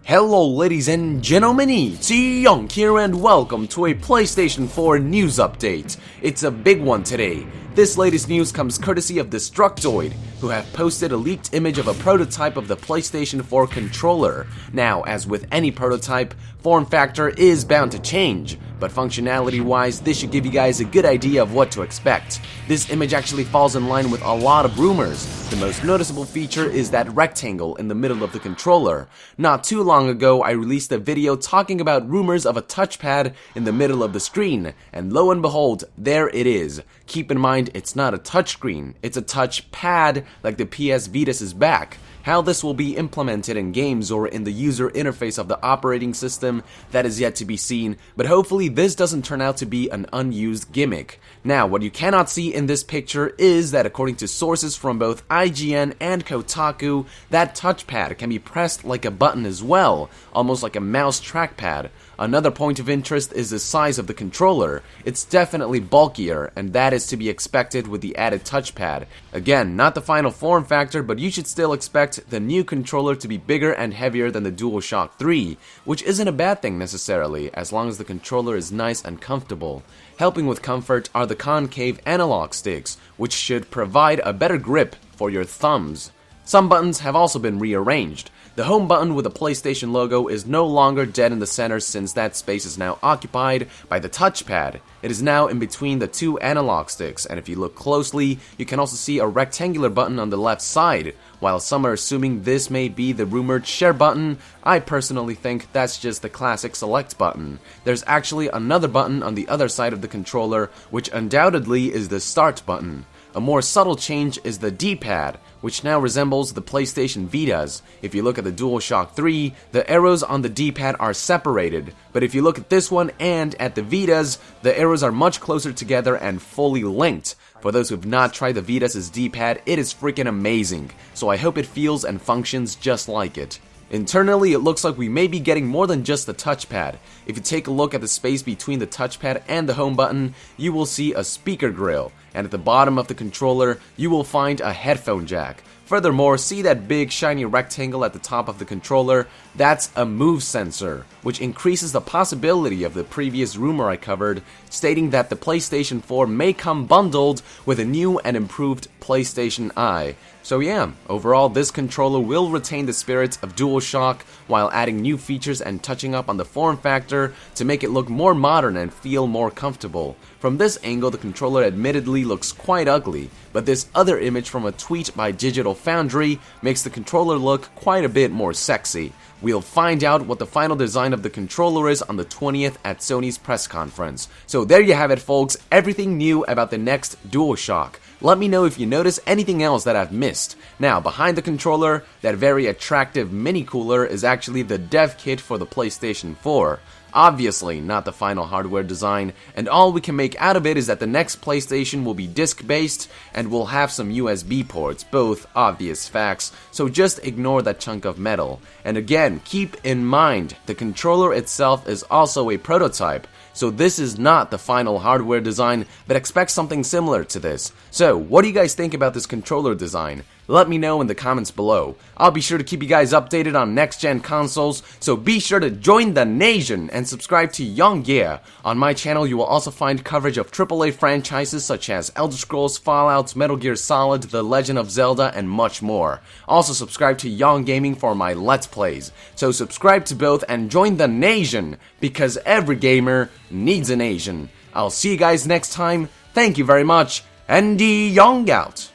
Hello ladies and gentlemen, it's Young here and welcome to a PlayStation 4 news update. It's a big one today. This latest news comes courtesy of Destructoid, who have posted a leaked image of a prototype of the PlayStation 4 controller. Now, as with any prototype, form factor is bound to change, but functionality-wise, this should give you guys a good idea of what to expect. This image actually falls in line with a lot of rumors. The most noticeable feature is that rectangle in the middle of the controller. Not too long ago, I released a video talking about rumors of a touchpad in the middle of the screen, and lo and behold, there it is. Keep in mind, it's not a touchscreen, it's a touchpad like the PS Vitas's back. How this will be implemented in games or in the user interface of the operating system, that is yet to be seen, but hopefully this doesn't turn out to be an unused gimmick. Now, what you cannot see in this picture is that according to sources from both IGN and Kotaku, that touchpad can be pressed like a button as well, almost like a mouse trackpad. Another point of interest is the size of the controller. It's definitely bulkier, and that is to be expected with the added touchpad. Again, not the final form factor, but you should still expect the new controller to be bigger and heavier than the DualShock 3, which isn't a bad thing necessarily, as long as the controller is nice and comfortable. Helping with comfort are the concave analog sticks, which should provide a better grip for your thumbs. Some buttons have also been rearranged. The home button with the PlayStation logo is no longer dead in the center since that space is now occupied by the touchpad. It is now in between the two analog sticks, and if you look closely, you can also see a rectangular button on the left side. While some are assuming this may be the rumored share button, I personally think that's just the classic select button. There's actually another button on the other side of the controller, which undoubtedly is the start button. A more subtle change is the D-pad, which now resembles the PlayStation Vita's. If you look at the DualShock 3, the arrows on the D-pad are separated, but if you look at this one and at the Vita's, the arrows are much closer together and fully linked. For those who have not tried the Vita's D-pad, it is freaking amazing, so I hope it feels and functions just like it. Internally, it looks like we may be getting more than just the touchpad. If you take a look at the space between the touchpad and the home button, you will see a speaker grill, and at the bottom of the controller, you will find a headphone jack. Furthermore, see that big shiny rectangle at the top of the controller? That's a move sensor, which increases the possibility of the previous rumor I covered, stating that the PlayStation 4 may come bundled with a new and improved PlayStation Eye. So yeah, overall this controller will retain the spirit of DualShock while adding new features and touching up on the form factor to make it look more modern and feel more comfortable. From this angle, the controller admittedly looks quite ugly, but this other image from a tweet by Digital Foundry makes the controller look quite a bit more sexy. We'll find out what the final design of the controller is on the 20th at Sony's press conference. So there you have it folks, everything new about the next DualShock. Let me know if you notice anything else that I've missed. Now, behind the controller, that very attractive mini cooler is actually the dev kit for the PlayStation 4. Obviously not the final hardware design, and all we can make out of it is that the next PlayStation will be disc-based and will have some USB ports, both obvious facts, so just ignore that chunk of metal. And again, keep in mind, the controller itself is also a prototype, so this is not the final hardware design, but expect something similar to this. So, what do you guys think about this controller design? Let me know in the comments below. I'll be sure to keep you guys updated on next-gen consoles, so be sure to join the NASIAN and subscribe to Young Gear. On my channel, you will also find coverage of AAA franchises such as Elder Scrolls, Fallout, Metal Gear Solid, The Legend of Zelda, and much more. Also subscribe to Young Gaming for my Let's Plays. So subscribe to both and join the NASIAN, because every gamer needs an Asian. I'll see you guys next time. Thank you very much, and Young out!